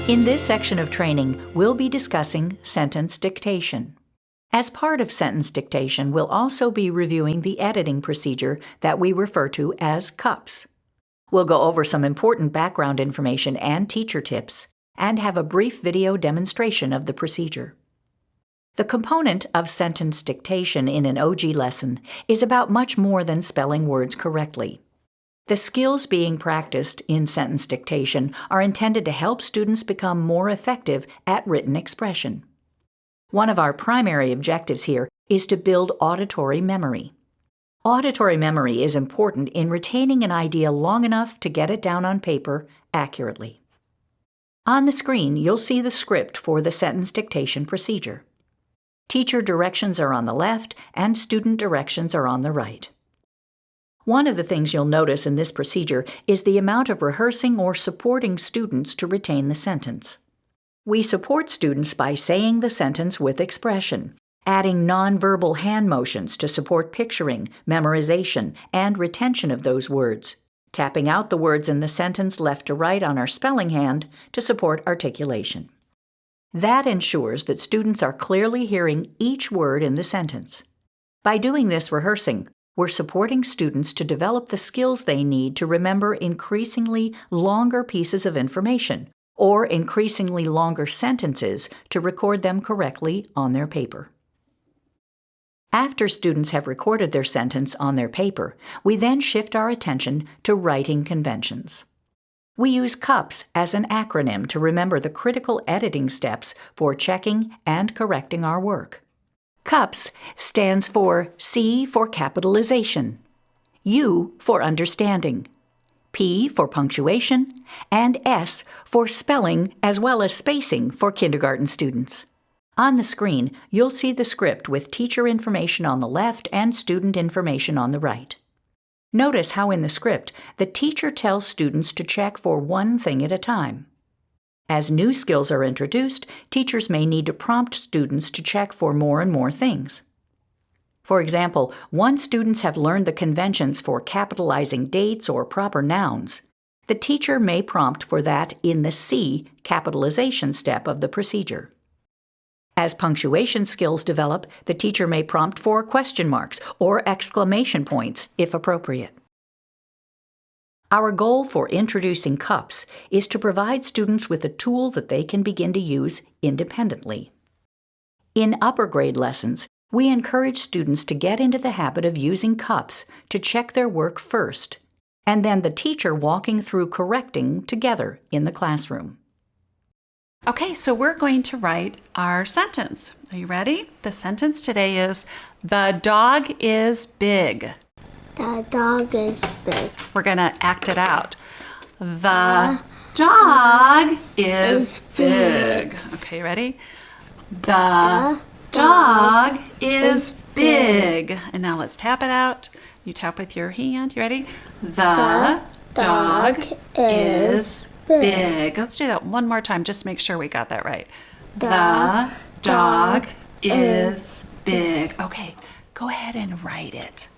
In this section of training, we'll be discussing sentence dictation. As part of sentence dictation, we'll also be reviewing the editing procedure that we refer to as CUPS. We'll go over some important background information and teacher tips, and have a brief video demonstration of the procedure. The component of sentence dictation in an OG lesson is about much more than spelling words correctly. The skills being practiced in sentence dictation are intended to help students become more effective at written expression. One of our primary objectives here is to build auditory memory. Auditory memory is important in retaining an idea long enough to get it down on paper accurately. On the screen, you'll see the script for the sentence dictation procedure. Teacher directions are on the left and student directions are on the right. One of the things you'll notice in this procedure is the amount of rehearsing or supporting students to retain the sentence. We support students by saying the sentence with expression, adding nonverbal hand motions to support picturing, memorization, and retention of those words, tapping out the words in the sentence left to right on our spelling hand to support articulation. That ensures that students are clearly hearing each word in the sentence. By doing this rehearsing, we're supporting students to develop the skills they need to remember increasingly longer pieces of information or increasingly longer sentences to record them correctly on their paper. After students have recorded their sentence on their paper, we then shift our attention to writing conventions. We use CUPS as an acronym to remember the critical editing steps for checking and correcting our work. CUPS stands for C for capitalization, U for understanding, P for punctuation, and S for spelling as well as spacing for kindergarten students. On the screen, you'll see the script with teacher information on the left and student information on the right. Notice how in the script, the teacher tells students to check for one thing at a time. As new skills are introduced, teachers may need to prompt students to check for more and more things. For example, once students have learned the conventions for capitalizing dates or proper nouns, the teacher may prompt for that in the C capitalization step of the procedure. As punctuation skills develop, the teacher may prompt for question marks or exclamation points if appropriate. Our goal for introducing CUPS is to provide students with a tool that they can begin to use independently. In upper grade lessons, we encourage students to get into the habit of using CUPS to check their work first, and then the teacher walking through correcting together in the classroom. Okay, so we're going to write our sentence. Are you ready? The sentence today is, the dog is big. The dog is big. We're going to act it out. The dog is big. Okay, ready? The dog is big. And now let's tap it out. You tap with your hand. You ready? The dog is big. Let's do that one more time. Just make sure we got that right. The dog is big. Okay, go ahead and write it.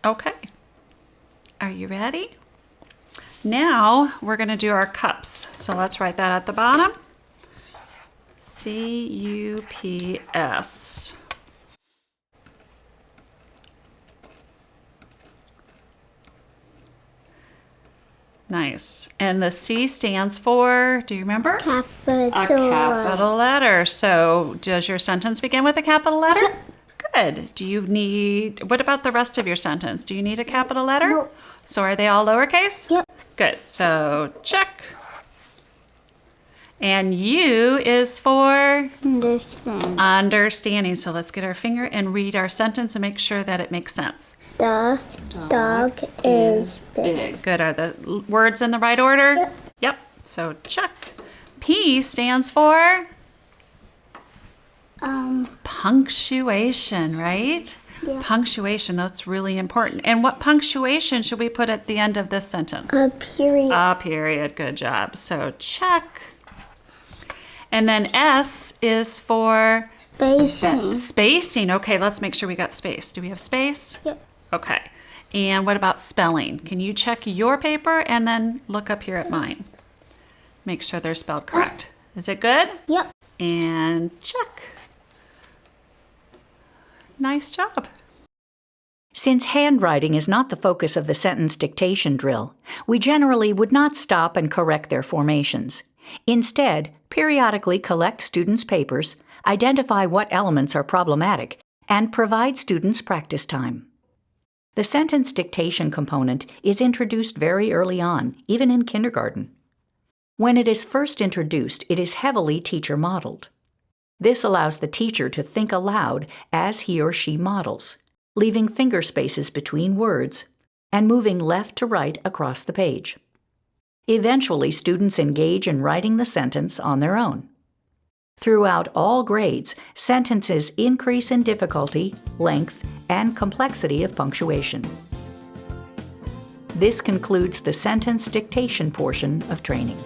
Okay, are you ready? Now we're going to do our CUPS. So let's write that at the bottom. C-U-P-S. Nice. And the C stands for, do you remember? Capital. A capital letter. So does your sentence begin with a capital letter? Yep. Good. Do you need, what about the rest of your sentence? Do you need a capital letter? No. So are they all lowercase? Yep. Good. So check. And U is for Understand. understanding. So let's get our finger and read our sentence and make sure that it makes sense. The dog is big. Good. Are the words in the right order? Yep. Yep. So check. P stands for punctuation, right? Yeah. Punctuation, that's really important. And what punctuation should we put at the end of this sentence? A period. A period. Good job. So check. And then S is for Spacing. spacing. Okay, let's make sure we got space. Do we have space? Yep. Okay. And what about spelling? Can you check your paper and then look up here at mine? Make sure they're spelled correct. Is it good? Yep. And check. Nice job. Since handwriting is not the focus of the sentence dictation drill, we generally would not stop and correct their formations. Instead, periodically collect students' papers, identify what elements are problematic, and provide students practice time. The sentence dictation component is introduced very early on, even in kindergarten. When it is first introduced, it is heavily teacher-modeled. This allows the teacher to think aloud as he or she models, leaving finger spaces between words and moving left to right across the page. Eventually, students engage in writing the sentence on their own. Throughout all grades, sentences increase in difficulty, length, and complexity of punctuation. This concludes the sentence dictation portion of training.